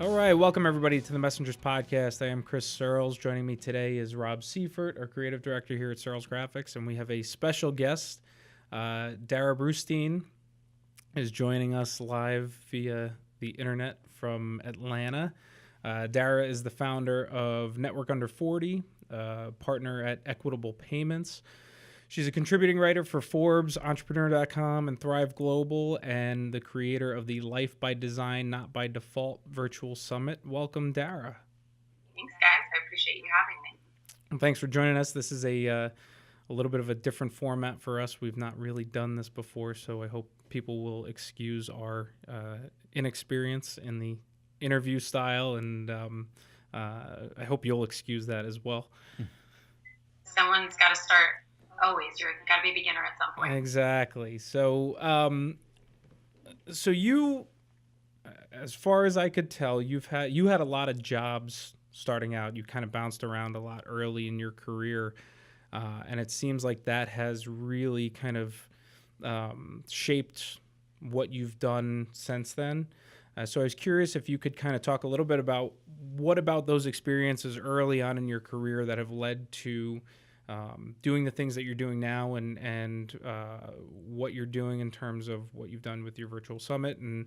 All right, welcome everybody to the Messengers Podcast. I am Chris Searles. Joining me today is Rob Seifert, our creative director here at Searles Graphics, and we have a special guest. Darrah Brustein is joining us live via the internet from Atlanta. Darrah is the founder of Network Under 40, partner at Equitable Payments. She's a contributing writer for Forbes, Entrepreneur.com, and Thrive Global, and the creator of the Life by Design, Not by Default virtual summit. Welcome, Darrah. Thanks, guys. I appreciate you having me. And thanks for joining us. This is a little bit of a different format for us. We've not really done this before, so I hope people will excuse our inexperience in the interview style, and I hope you'll excuse that as well. Someone's got to start. Always, you've got to be a beginner at some point. Exactly. So, so you, as far as I could tell, you had a lot of jobs starting out. You kind of bounced around a lot early in your career, and it seems like that has really kind of shaped what you've done since then. So I was curious if you could kind of talk a little bit about what about those experiences early on in your career that have led to doing the things that you're doing now, and what you're doing in terms of what you've done with your virtual summit, and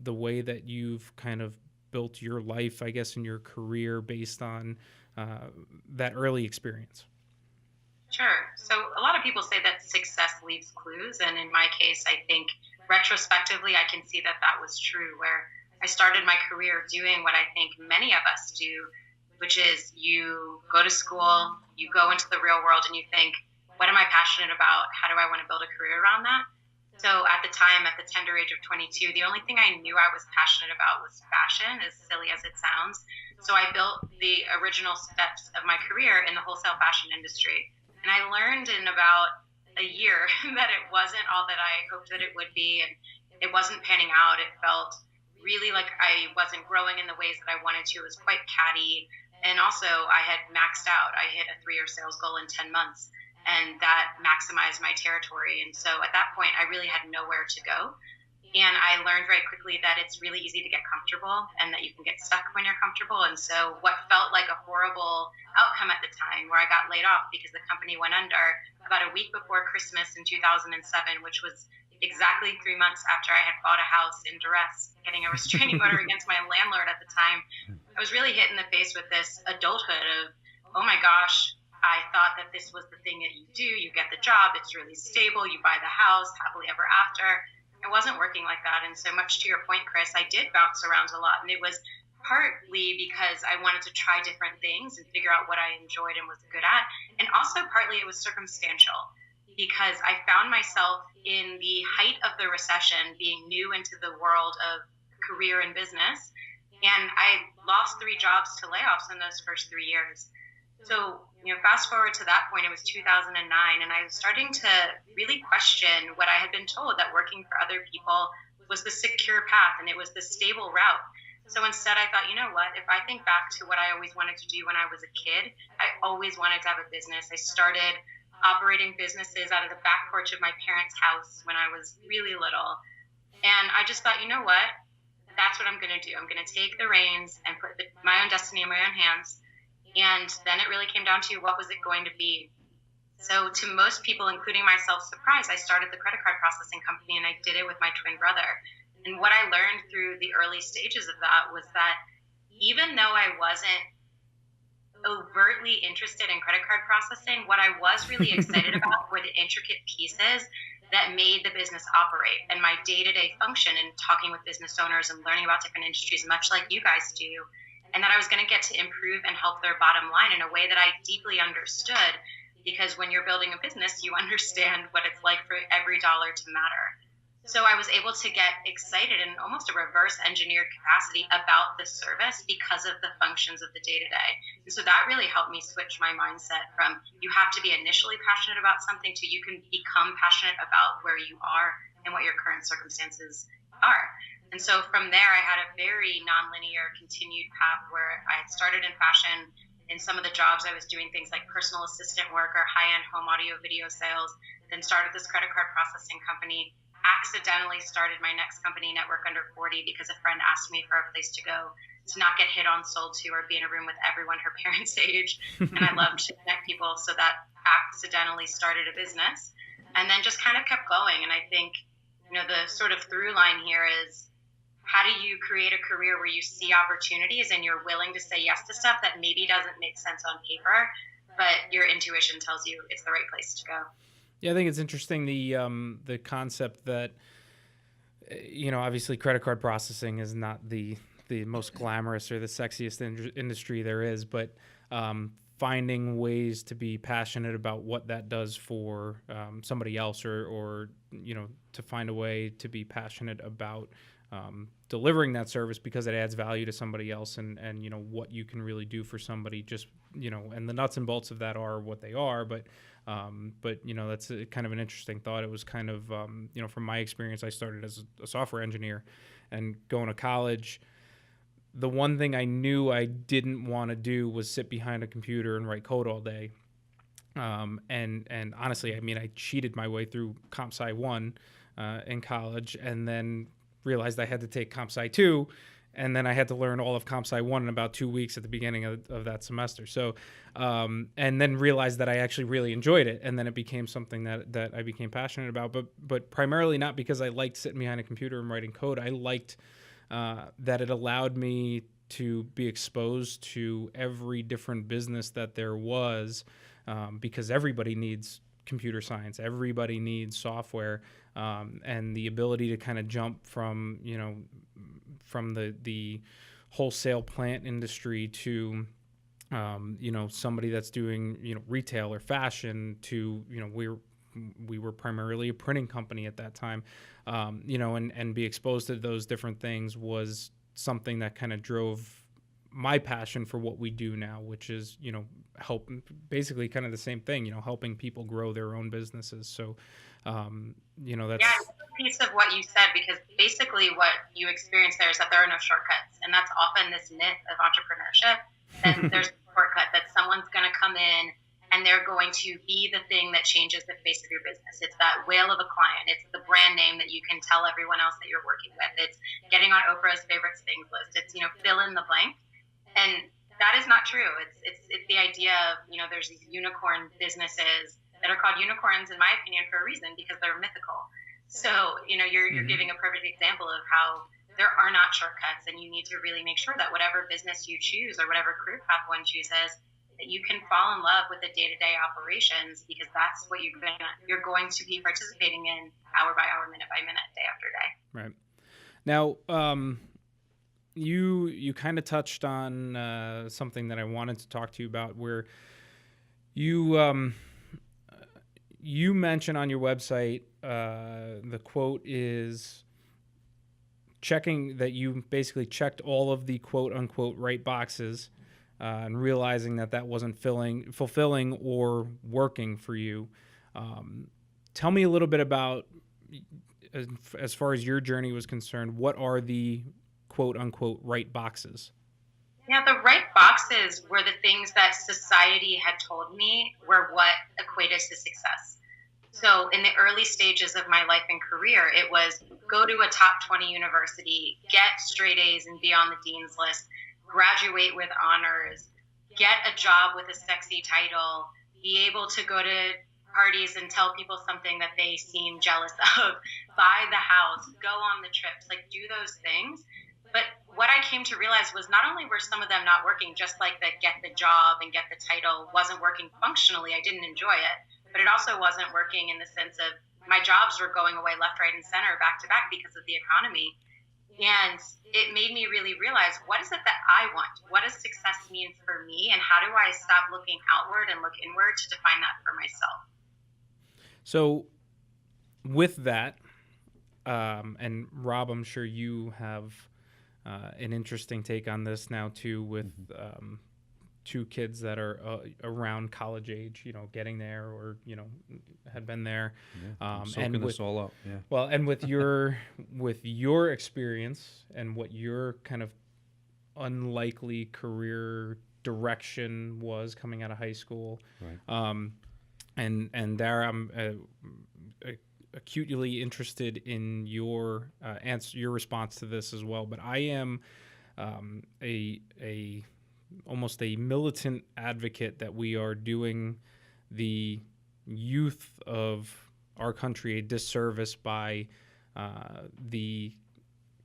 the way that you've kind of built your life, I guess, in your career based on that early experience. Sure. So a lot of people say that success leaves clues, and in my case, I think retrospectively, I can see that that was true, where I started my career doing what I think many of us do, which is you go to school, you go into the real world, and you think, what am I passionate about? How do I want to build a career around that? So at the time, at the tender age of 22, the only thing I knew I was passionate about was fashion, as silly as it sounds. So I built the original steps of my career in the wholesale fashion industry. And I learned in about a year that it wasn't all that I hoped that it would be, and it wasn't panning out. It felt really like I wasn't growing in the ways that I wanted to. It was quite catty. And also, I had maxed out. I hit a 3-year sales goal in 10 months, and that maximized my territory. And so at that point, I really had nowhere to go. And I learned very quickly that it's really easy to get comfortable and that you can get stuck when you're comfortable. And so what felt like a horrible outcome at the time, where I got laid off because the company went under about a week before Christmas in 2007, which was exactly 3 months after I had bought a house in duress, getting a restraining order against my landlord at the time. I was really hit in the face with this adulthood of, oh my gosh, I thought that this was the thing that you do. You get the job, it's really stable, you buy the house, happily ever after. It wasn't working like that. And so much to your point, Chris, I did bounce around a lot. And it was partly because I wanted to try different things and figure out what I enjoyed and was good at. And also partly it was circumstantial, because I found myself in the height of the recession, being new into the world of career and business. And I lost 3 jobs to layoffs in those first 3 years. So, fast forward to that point, it was 2009, and I was starting to really question what I had been told, that working for other people was the secure path and it was the stable route. So instead I thought, you know what, if I think back to what I always wanted to do when I was a kid, I always wanted to have a business. I started operating businesses out of the back porch of my parents' house when I was really little. And I just thought, you know what, that's what I'm going to do. I'm going to take the reins and put my own destiny in my own hands. And then it really came down to, what was it going to be? So to most people, including myself, surprise, I started the credit card processing company, and I did it with my twin brother. And what I learned through the early stages of that was that even though I wasn't overtly interested in credit card processing, what I was really excited about were the intricate pieces that made the business operate, and my day-to-day function in talking with business owners and learning about different industries, much like you guys do, and that I was going to get to improve and help their bottom line in a way that I deeply understood, because when you're building a business, you understand what it's like for every dollar to matter. So I was able to get excited in almost a reverse engineered capacity about the service because of the functions of the day-to-day. And so that really helped me switch my mindset from, you have to be initially passionate about something, to you can become passionate about where you are and what your current circumstances are. And so from there, I had a very nonlinear continued path where I had started in fashion. In some of the jobs, I was doing things like personal assistant work or high-end home audio video sales, then started this credit card processing company, accidentally started my next company, Network Under 40, because a friend asked me for a place to go to not get hit on, sold to, or be in a room with everyone her parents' age. And I love to connect people, so that accidentally started a business, and then just kind of kept going. And I think, the sort of through line here is, how do you create a career where you see opportunities and you're willing to say yes to stuff that maybe doesn't make sense on paper, but your intuition tells you it's the right place to go? Yeah, I think it's interesting, the concept that, obviously credit card processing is not the most glamorous or the sexiest industry there is, but finding ways to be passionate about what that does for somebody else, or to find a way to be passionate about delivering that service because it adds value to somebody else, and what you can really do for somebody, just and the nuts and bolts of that are what they are, but that's kind of an interesting thought. It was kind of from my experience, I started as a software engineer, and going to college, the one thing I knew I didn't want to do was sit behind a computer and write code all day. And honestly, I mean, I cheated my way through Comp Sci 1 in college, and then realized I had to take Comp Sci 2, and then I had to learn all of Comp Sci 1 in about 2 weeks at the beginning of that semester. So, and then realized that I actually really enjoyed it, and then it became something that I became passionate about, but primarily not because I liked sitting behind a computer and writing code. I liked that it allowed me to be exposed to every different business that there was, because everybody needs computer science, everybody needs software, and the ability to kind of jump from the wholesale plant industry to somebody that's doing retail or fashion to we were primarily a printing company at that time, and be exposed to those different things was something that kind of drove my passion for what we do now, which is, help, basically kind of the same thing, helping people grow their own businesses. So, that's... Yeah, a piece of what you said, because basically what you experience there is that there are no shortcuts. And that's often this myth of entrepreneurship, that there's a shortcut, that someone's going to come in and they're going to be the thing that changes the face of your business. It's that whale of a client. It's the brand name that you can tell everyone else that you're working with. It's getting on Oprah's favorite things list. It's, fill in the blank. And that is not true. It's the idea of, there's these unicorn businesses that are called unicorns, in my opinion, for a reason, because they're mythical. So, you're giving a perfect example of how there are not shortcuts, and you need to really make sure that whatever business you choose or whatever career path one chooses, that you can fall in love with the day-to-day operations, because that's what you're going to be participating in hour by hour, minute by minute, day after day. Right. Now, you kind of touched on something that I wanted to talk to you about, where you mention on your website, the quote is checking that you basically checked all of the quote unquote right boxes, and realizing that wasn't fulfilling or working for you. Tell me a little bit about, as far as your journey was concerned, what are the quote unquote right boxes? Yeah, the right boxes were the things that society had told me were what equated to success. So in the early stages of my life and career, it was go to a top 20 university, get straight A's and be on the dean's list, graduate with honors, get a job with a sexy title, be able to go to parties and tell people something that they seem jealous of, buy the house, go on the trips, like do those things. But what I came to realize was not only were some of them not working, just like the get the job and get the title wasn't working functionally, I didn't enjoy it, but it also wasn't working in the sense of my jobs were going away left, right, and center, back to back, because of the economy. And it made me really realize, what is it that I want? What does success mean for me? And how do I stop looking outward and look inward to define that for myself? So with that, and Rob, I'm sure you have an interesting take on this now too, with two kids that are around college age, getting there, or had been there. Yeah, soaking this all up. Yeah. Well, and with your experience and what your kind of unlikely career direction was coming out of high school, right. And Darrah, acutely interested in your answer, your response to this as well. But I am a almost a militant advocate that we are doing the youth of our country a disservice by the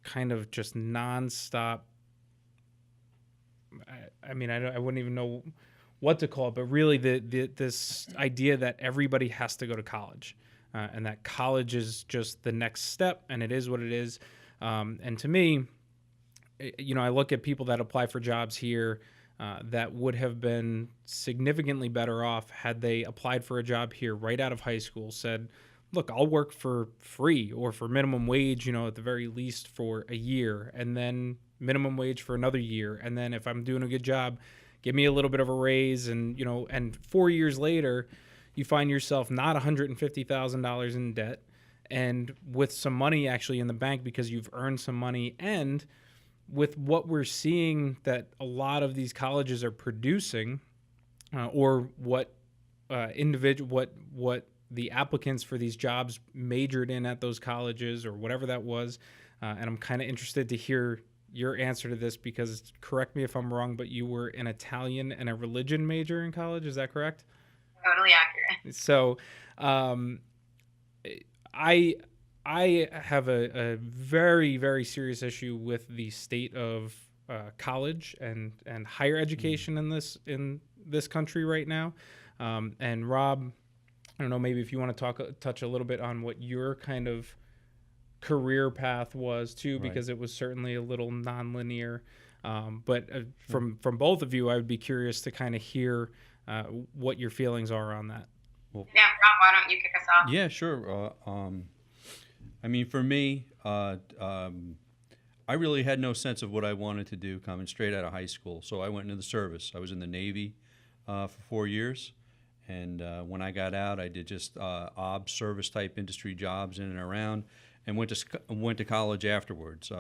kind of just nonstop. I mean, I wouldn't even know what to call it, but really this idea that everybody has to go to college, and that college is just the next step, and it is what it is. And to me, I look at people that apply for jobs here that would have been significantly better off had they applied for a job here right out of high school, said, look, I'll work for free or for minimum wage, at the very least for a year, and then minimum wage for another year. And then if I'm doing a good job, give me a little bit of a raise. And, and 4 years later, you find yourself not $150,000 in debt and with some money actually in the bank because you've earned some money. And with what we're seeing that a lot of these colleges are producing, or what what the applicants for these jobs majored in at those colleges or whatever that was. And I'm kind of interested to hear your answer to this because, correct me if I'm wrong, but you were an Italian and a religion major in college. Is that correct? Totally accurate. So I have a very, very serious issue with the state of college and higher education in this country right now. And Rob, I don't know, maybe if you want to touch a little bit on what your kind of career path was too, because it was certainly a little nonlinear. But from both of you, I would be curious to kind of hear what your feelings are on that. Well, yeah, Rob, why don't you kick us off? Yeah, sure. I mean, for me, I really had no sense of what I wanted to do coming straight out of high school. So I went into the service. I was in the Navy for 4 years. And when I got out, I did just OB service type industry jobs in and around, and went to college afterwards,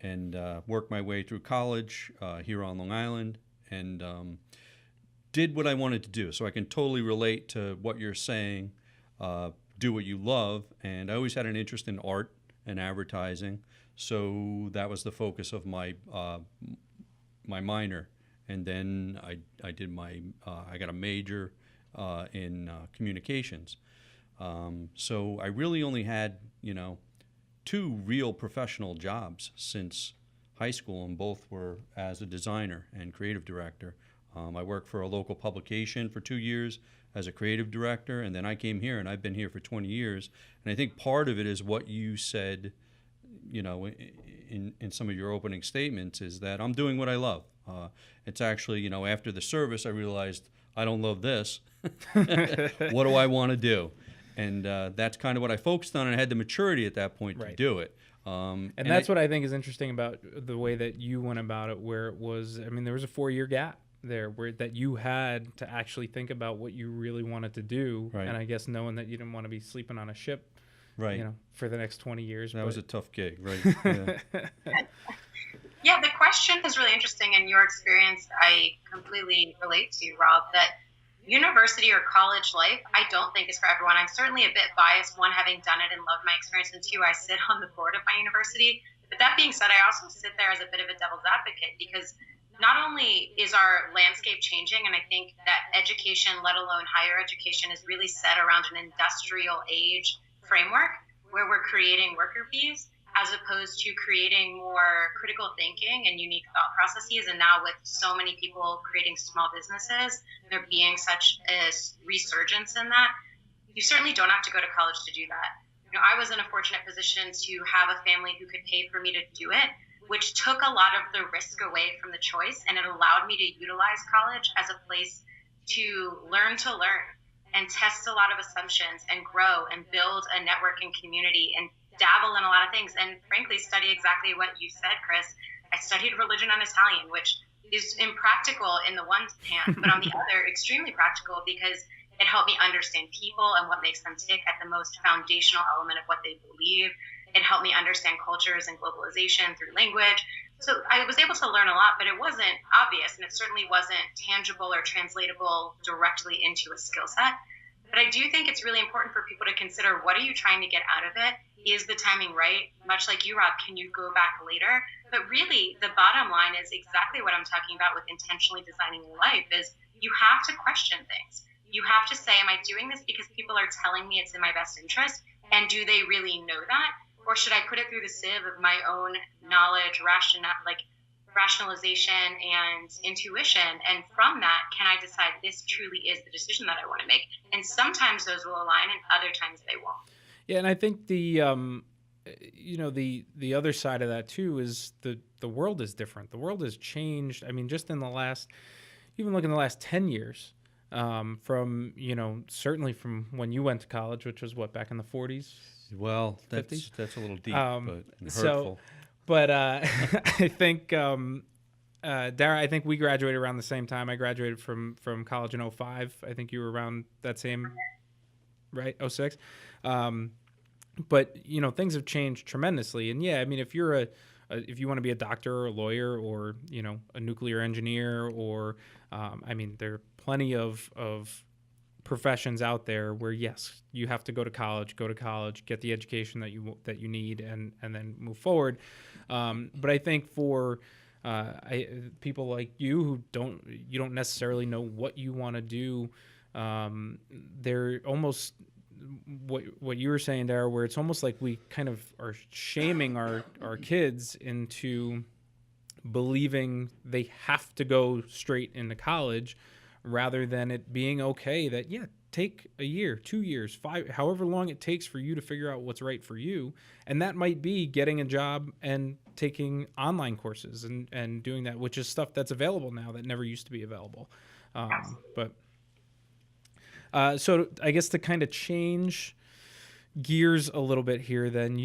and worked my way through college here on Long Island, and did what I wanted to do. So I can totally relate to what you're saying. Do what you love, and I always had an interest in art and advertising. So that was the focus of my my minor. And then I did I got a major in communications. So I really only had, 2 real professional jobs since high school, and both were as a designer and creative director. I worked for a local publication for 2 years as a creative director, and then I came here, and I've been here for 20 years. And I think part of it is what you said, in some of your opening statements, is that I'm doing what I love. It's actually, after the service, I realized I don't love this. What do I want to do? And that's kind of what I focused on, and I had the maturity at that point to do it. And that's what I think is interesting about the way that you went about it, where it was, there was a 4-year gap there where that you had to actually think about what you really wanted to do. Right. And I guess knowing that you didn't want to be sleeping on a ship, for the next 20 years. That was a tough gig, right? Yeah. Yeah, the question is really interesting. In your experience, I completely relate to you, Rob, that university or college life, I don't think is for everyone. I'm certainly a bit biased, one, having done it and loved my experience, and 2, I sit on the board of my university. But that being said, I also sit there as a bit of a devil's advocate, because not only is our landscape changing, and I think that education, let alone higher education, is really set around an industrial age framework where we're creating worker bees, as opposed to creating more critical thinking and unique thought processes. And now with so many people creating small businesses, there being such a resurgence in that, you certainly don't have to go to college to do that. I was in a fortunate position to have a family who could pay for me to do it, which took a lot of the risk away from the choice, and it allowed me to utilize college as a place to learn and test a lot of assumptions and grow and build a network and community and dabble in a lot of things, and frankly study exactly what you said, Chris. I studied religion and Italian, which is impractical in the one hand, but on the other, extremely practical, because it helped me understand people and what makes them tick at the most foundational element of what they believe. It helped me understand cultures and globalization through language. So I was able to learn a lot, but it wasn't obvious, and it certainly wasn't tangible or translatable directly into a skill set. But But I do think it's really important for people to consider, what are you trying to get out of it? Is the timing right? Much like you, Rob, can you go back later? But really, the bottom line is exactly what I'm talking about with intentionally designing your life is you have to question things. You have to say, am I doing this because people are telling me it's in my best interest? And do they really know that? Or should I put it through the sieve of my own knowledge, rationalization and intuition? And from that, can I decide this truly is the decision that I want to make? And sometimes those will align and other times they won't. Yeah, and I think the the other side of that too is the world is different. The world has changed. I mean, just in the last, even look in the last 10 years, from, certainly from when you went to college, which was what, back in the 40s? Well, 50s? that's a little deep, but hurtful. But I think, Darrah, I think we graduated around the same time. I graduated from college in 05. I think you were around that same, right? 06. But things have changed tremendously. And yeah, I mean, if you're if you want to be a doctor or a lawyer or, a nuclear engineer or, there are plenty of professions out there where, yes, you have to go to college, get the education that you need and then move forward. But I think for people like you who don't necessarily know what you want to do, they're almost what you were saying there, where it's almost like we kind of are shaming our kids into believing they have to go straight into college, rather than it being okay that, yeah, take a year, 2 years, 5, however long it takes for you to figure out what's right for you. And that might be getting a job and taking online courses and doing that, which is stuff that's available now that never used to be available. So I guess to kind of change gears a little bit here, then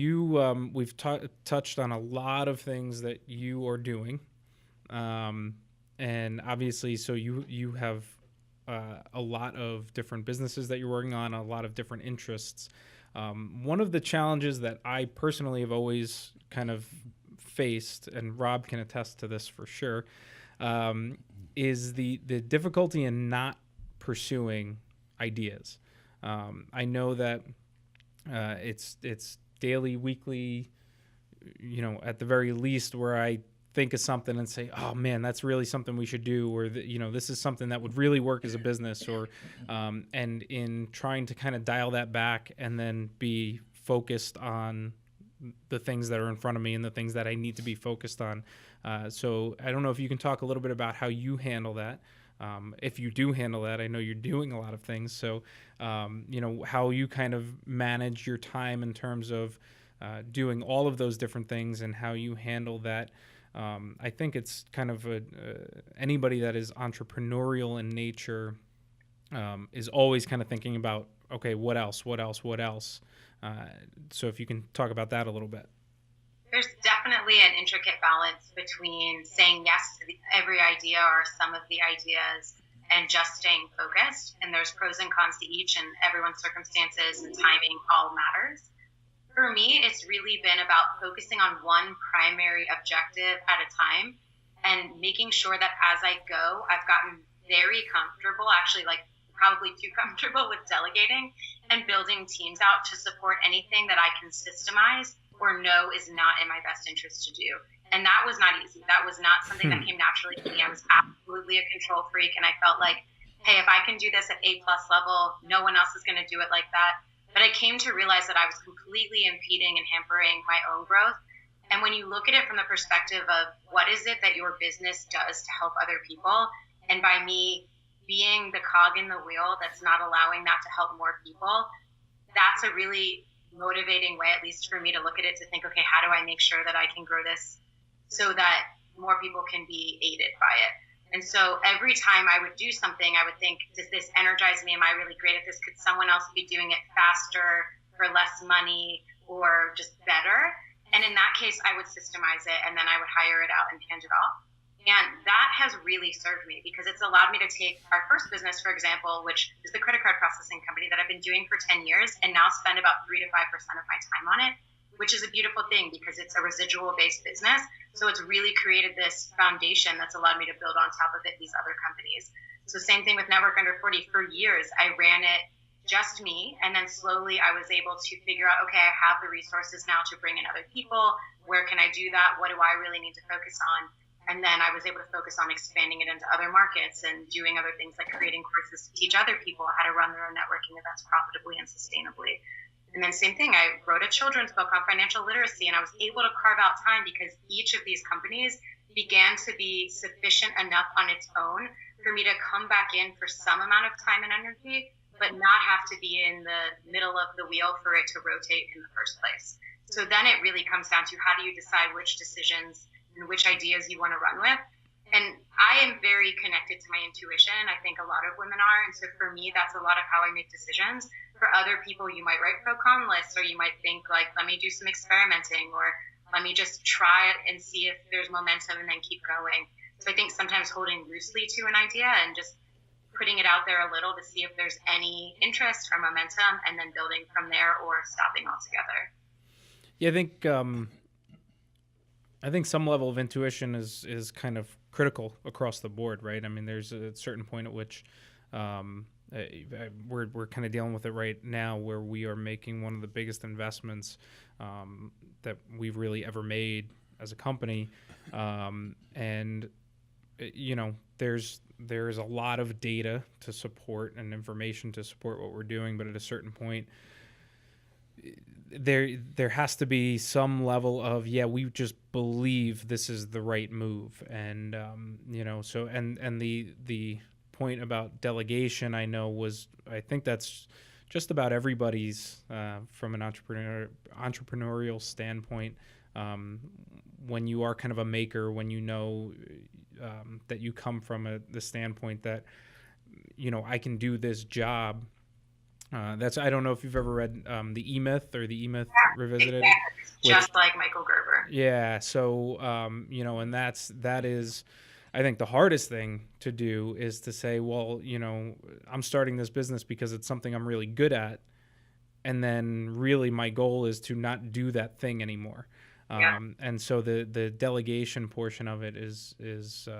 we've touched on a lot of things that you are doing. And obviously, so you have a lot of different businesses that you're working on, a lot of different interests. One of the challenges that I personally have always kind of faced, and Rob can attest to this for sure, is the difficulty in not pursuing ideas. I know that it's daily, weekly, at the very least, where I think of something and say, oh man, that's really something we should do, or this is something that would really work as a business, or and in trying to kind of dial that back and then be focused on the things that are in front of me and the things that I need to be focused on. So I don't know if you can talk a little bit about how you handle that. If you do handle that, I know you're doing a lot of things. So, how you kind of manage your time in terms of doing all of those different things and how you handle that. I think it's kind of anybody that is entrepreneurial in nature is always kind of thinking about, okay, what else? So if you can talk about that a little bit. There's definitely an intricate balance between saying yes to every idea or some of the ideas and just staying focused. And there's pros and cons to each, and everyone's circumstances and timing all matters. For me, it's really been about focusing on one primary objective at a time and making sure that as I go, I've gotten very comfortable, actually like probably too comfortable with delegating and building teams out to support anything that I can systemize or know is not in my best interest to do. And that was not easy. That was not something that came naturally to me. I was absolutely a control freak, and I felt like, hey, if I can do this at A+ level, no one else is going to do it like that. But I came to realize that I was completely impeding and hampering my own growth. And when you look at it from the perspective of what is it that your business does to help other people, and by me being the cog in the wheel that's not allowing that to help more people, that's a really motivating way, at least for me, to look at it, to think, okay, how do I make sure that I can grow this so that more people can be aided by it? And so every time I would do something, I would think, does this energize me? Am I really great at this? Could someone else be doing it faster, for less money, or just better? And in that case, I would systemize it, and then I would hire it out and hand it off. And that has really served me, because it's allowed me to take our first business, for example, which is the credit card processing company that I've been doing for 10 years, and now spend about 3 to 5% of my time on it, which is a beautiful thing because it's a residual-based business. So it's really created this foundation that's allowed me to build on top of it these other companies. So same thing with Network Under 40. For years, I ran it just me. And then slowly I was able to figure out, okay, I have the resources now to bring in other people. Where can I do that? What do I really need to focus on? And then I was able to focus on expanding it into other markets and doing other things like creating courses to teach other people how to run their own networking events profitably and sustainably. And then same thing, I wrote a children's book on financial literacy, and I was able to carve out time because each of these companies began to be sufficient enough on its own for me to come back in for some amount of time and energy, but not have to be in the middle of the wheel for it to rotate in the first place. So then it really comes down to how do you decide which decisions and which ideas you want to run with. And I am very connected to my intuition. I think a lot of women are. And so for me, that's a lot of how I make decisions. For other people, you might write pro-con lists, or you might think like, let me do some experimenting, or let me just try it and see if there's momentum and then keep going. So I think sometimes holding loosely to an idea and just putting it out there a little to see if there's any interest or momentum, and then building from there or stopping altogether. Yeah, I think some level of intuition is kind of critical across the board, right? I mean, there's a certain point at which we're kind of dealing with it right now, where we are making one of the biggest investments that we've really ever made as a company, and there's a lot of data to support and information to support what we're doing, but at a certain point, there has to be some level of, we just believe this is the right move. And so and the point about delegation, I think that's just about everybody's from an entrepreneurial standpoint. When you are kind of a maker, when that you come from the standpoint that I can do this job. I don't know if you've ever read the E-Myth or the E-Myth Revisited. Just like Michael Gerber. Yeah. So, and that is, I think the hardest thing to do is to say, well, I'm starting this business because it's something I'm really good at. And then really my goal is to not do that thing anymore. And so the delegation portion of it is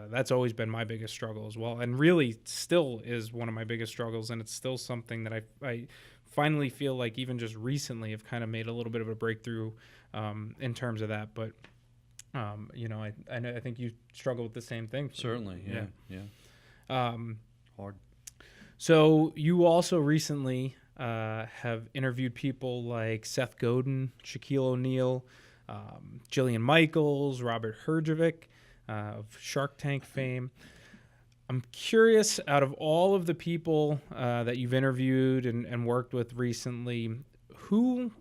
that's always been my biggest struggle as well, and really still is one of my biggest struggles, and it's still something that I finally feel like even just recently have kind of made a little bit of a breakthrough in terms of that. But I think you struggle with the same thing. Certainly, yeah. Hard. So you also recently have interviewed people like Seth Godin, Shaquille O'Neal, Jillian Michaels, Robert Herjavec of Shark Tank fame. I'm curious, out of all of the people that you've interviewed and worked with recently, who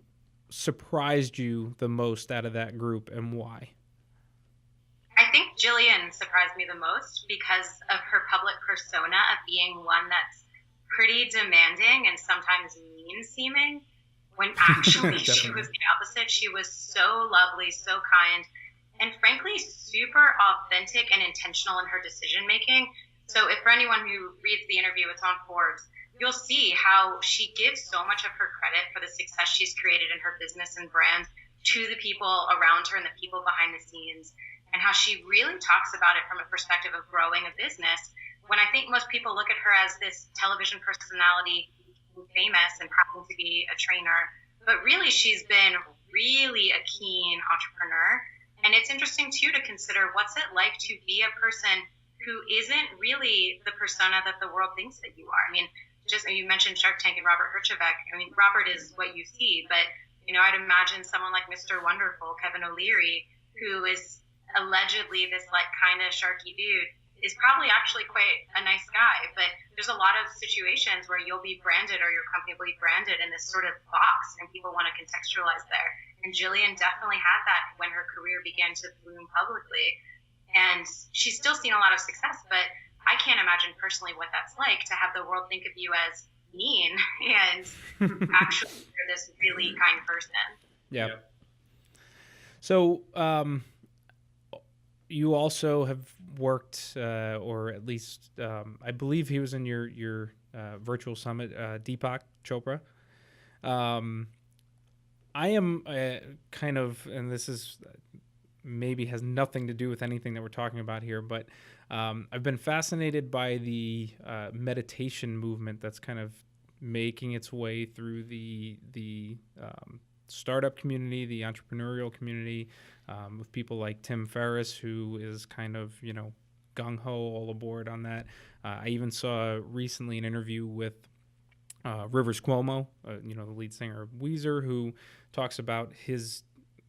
surprised you the most out of that group, and why? I think Jillian surprised me the most because of her public persona of being one that's pretty demanding and sometimes mean-seeming, when actually she was the opposite. She was so lovely, so kind, and frankly, super authentic and intentional in her decision-making. So if for anyone who reads the interview, it's on Forbes, you'll see how she gives so much of her credit for the success she's created in her business and brand to the people around her and the people behind the scenes, and how she really talks about it from a perspective of growing a business, when I think most people look at her as this television personality, famous and happen to be a trainer, but really she's been really a keen entrepreneur. And it's interesting too to consider, what's it like to be a person who isn't really the persona that the world thinks that you are. I mean, just you mentioned Shark Tank and Robert Herjavec. I mean, Robert is what you see, but I'd imagine someone like Mr. Wonderful, Kevin O'Leary, who is allegedly this like kind of sharky dude, is probably actually quite a nice guy. But there's a lot of situations where you'll be branded, or your company will be branded in this sort of box, and people want to contextualize there. And Jillian definitely had that when her career began to bloom publicly. And she's still seen a lot of success, but I can't imagine personally what that's like to have the world think of you as mean and actually you're this really kind person. Yeah. So, you also have worked, or at least I believe he was in your virtual summit, Deepak Chopra. I am kind of, and this is maybe has nothing to do with anything that we're talking about here, but I've been fascinated by the meditation movement that's kind of making its way through the startup community, the entrepreneurial community, with people like Tim Ferriss, who is kind of, gung ho all aboard on that. I even saw recently an interview with Rivers Cuomo, the lead singer of Weezer, who talks about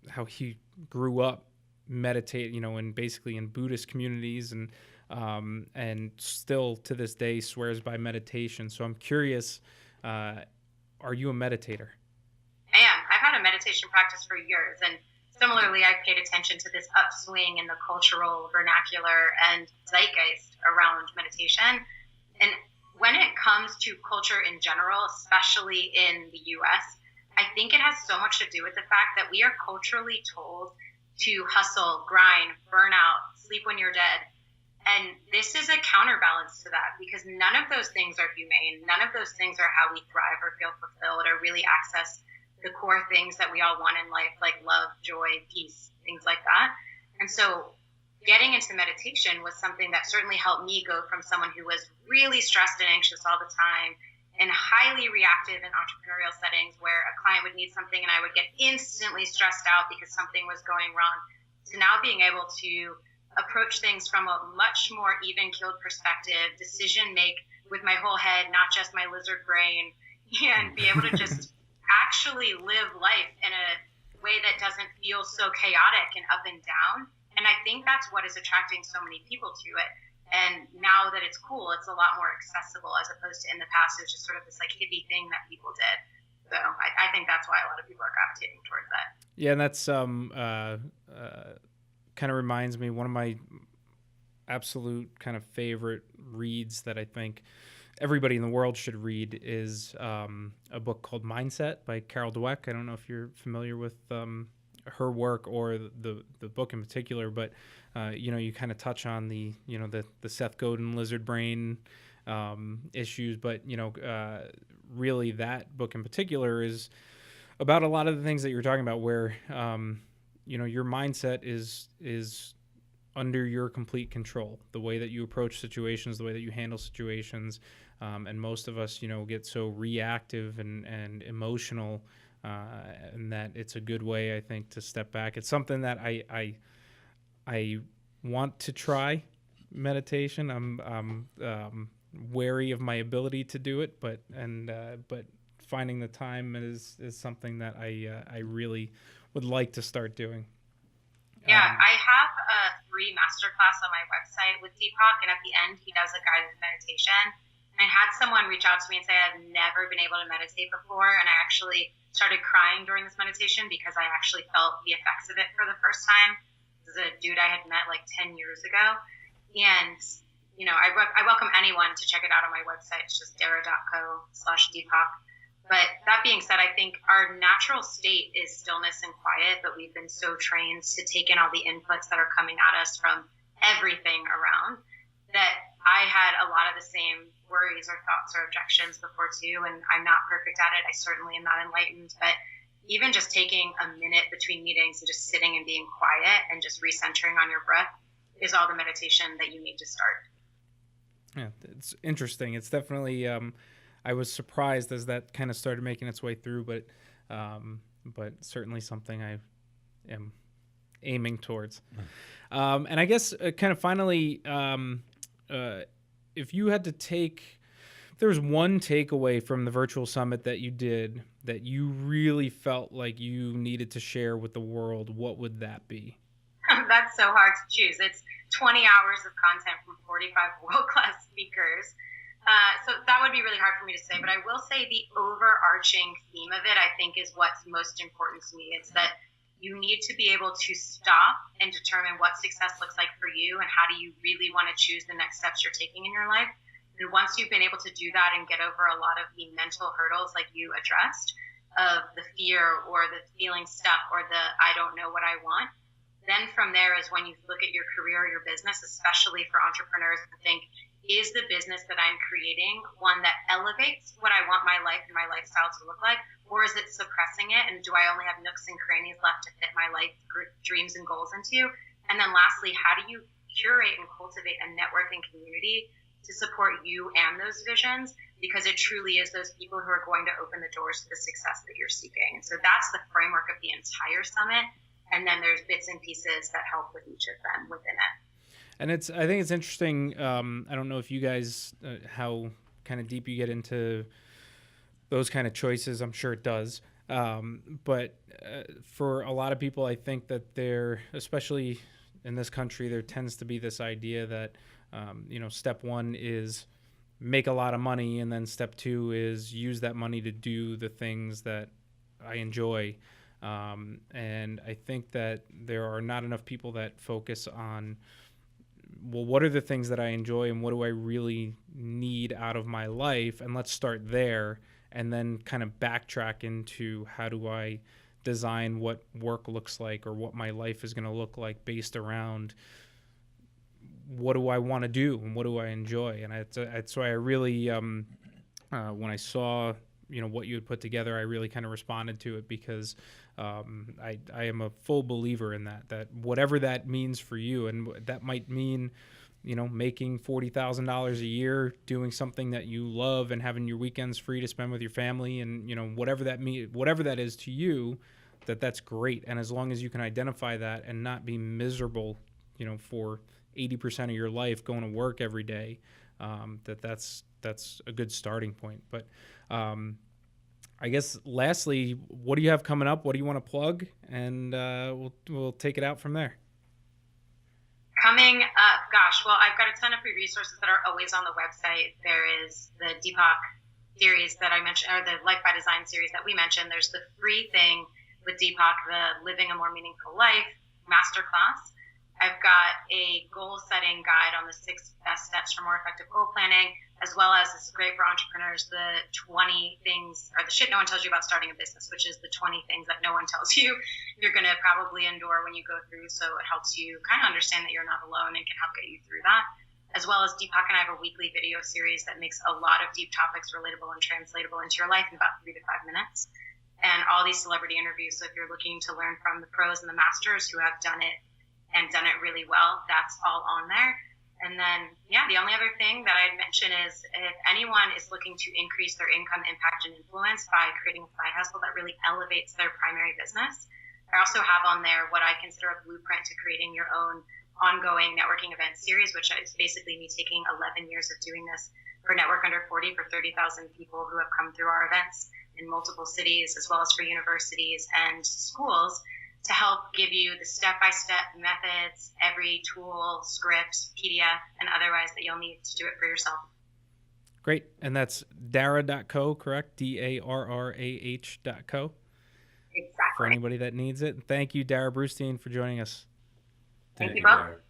how he grew up meditate, and basically in Buddhist communities, and still to this day swears by meditation. So I'm curious, are you a meditator? I am. I've had a meditation practice for years, and similarly, I've paid attention to this upswing in the cultural vernacular and zeitgeist around meditation. And when it comes to culture in general, especially in the US, I think it has so much to do with the fact that we are culturally told to hustle, grind, burn out, sleep when you're dead. And this is a counterbalance to that, because none of those things are humane. None of those things are how we thrive or feel fulfilled or really access the core things that we all want in life, like love, joy, peace, things like that. And so getting into meditation was something that certainly helped me go from someone who was really stressed and anxious all the time and highly reactive in entrepreneurial settings where a client would need something and I would get instantly stressed out because something was going wrong, to now being able to approach things from a much more even-keeled perspective, decision make with my whole head, not just my lizard brain, and be able to just actually live life in a way that doesn't feel so chaotic and up and down. And I think that's what is attracting so many people to it. And now that it's cool, it's a lot more accessible, as opposed to in the past, it was just sort of this like hippie thing that people did. So I think that's why a lot of people are gravitating towards that. Yeah, and that's kind of reminds me, one of my absolute kind of favorite reads that I think everybody in the world should read is a book called Mindset by Carol Dweck. I don't know if you're familiar with her work or the book in particular, but you kind of touch on the Seth Godin lizard brain issues, but really that book in particular is about a lot of the things that you're talking about, where your mindset is under your complete control. The way that you approach situations, the way that you handle situations, and most of us, get so reactive and emotional, and that it's a good way, I think, to step back. It's something that I want to try, meditation. I'm wary of my ability to do it, but finding the time is something that I really would like to start doing. Yeah, I have a free masterclass on my website with Deepak, and at the end, he does a guided meditation. And I had someone reach out to me and say I've never been able to meditate before, and I actually started crying during this meditation because I actually felt the effects of it for the first time. This is a dude I had met like 10 years ago, and I welcome anyone to check it out on my website. It's just darrah.co/Deepak. But that being said, I think our natural state is stillness and quiet, but we've been so trained to take in all the inputs that are coming at us from everything around that I had a lot of the same worries or thoughts or objections before too. And I'm not perfect at it. I certainly am not enlightened, but even just taking a minute between meetings and just sitting and being quiet and just recentering on your breath is all the meditation that you need to start. Yeah, it's interesting. It's definitely, I was surprised as that kind of started making its way through, but certainly something I am aiming towards. And I guess kind of finally, if you had to if there was one takeaway from the virtual summit that you did that you really felt like you needed to share with the world, what would that be? That's so hard to choose. It's 20 hours of content from 45 world-class speakers. So that would be really hard for me to say, but I will say the overarching theme of it, I think, is what's most important to me. It's that you need to be able to stop and determine what success looks like for you and how do you really want to choose the next steps you're taking in your life. And once you've been able to do that and get over a lot of the mental hurdles like you addressed, of the fear or the feeling stuck or the I don't know what I want, then from there is when you look at your career or your business, especially for entrepreneurs, and think, is the business that I'm creating one that elevates what I want my life and my lifestyle to look like, or is it suppressing it? And do I only have nooks and crannies left to fit my life dreams and goals into? And then lastly, how do you curate and cultivate a network and community to support you and those visions, because it truly is those people who are going to open the doors to the success that you're seeking. And so that's the framework of the entire summit. And then there's bits and pieces that help with each of them within it. And I think it's interesting. I don't know if you guys, how kind of deep you get into those kind of choices. I'm sure it does. But for a lot of people, I think that especially in this country, there tends to be this idea that, step one is make a lot of money. And then step two is use that money to do the things that I enjoy. And I think that there are not enough people that focus on, well, what are the things that I enjoy and what do I really need out of my life? And let's start there and then kind of backtrack into how do I design what work looks like or what my life is going to look like based around what do I want to do and what do I enjoy? And that's why I really, when I saw, what you had put together, I really kind of responded to it because I am a full believer in that whatever that means for you, and that might mean, making $40,000 a year, doing something that you love and having your weekends free to spend with your family, and whatever that is to you, that's great. And as long as you can identify that and not be miserable, for 80% of your life going to work every day, that's a good starting point. But I guess lastly, what do you have coming up? What do you want to plug? And we'll take it out from there. Coming up, well, I've got a ton of free resources that are always on the website. There is the Deepak series that I mentioned, or the Life by Design series that we mentioned. There's the free thing with Deepak, the Living a More Meaningful Life masterclass. I've got a goal-setting guide on the 6 best steps for more effective goal planning, as well as this is great for entrepreneurs, the 20 things, or the shit no one tells you about starting a business, which is the 20 things that no one tells you you're going to probably endure when you go through. So it helps you kind of understand that you're not alone and can help get you through that. As well as Deepak and I have a weekly video series that makes a lot of deep topics relatable and translatable into your life in about 3 to 5 minutes. And all these celebrity interviews. So if you're looking to learn from the pros and the masters who have done it and done it really well, that's all on there. And then, the only other thing that I'd mention is if anyone is looking to increase their income, impact, and influence by creating a side hustle that really elevates their primary business, I also have on there what I consider a blueprint to creating your own ongoing networking event series, which is basically me taking 11 years of doing this for Network Under 40 for 30,000 people who have come through our events in multiple cities, as well as for universities and schools, to help give you the step-by-step methods, every tool, script, PDF, and otherwise that you'll need to do it for yourself. Great. And that's Darrah.co, correct? DARRAH.co? Exactly. For anybody that needs it. Thank you, Darrah Brustein, for joining us. Thank you both.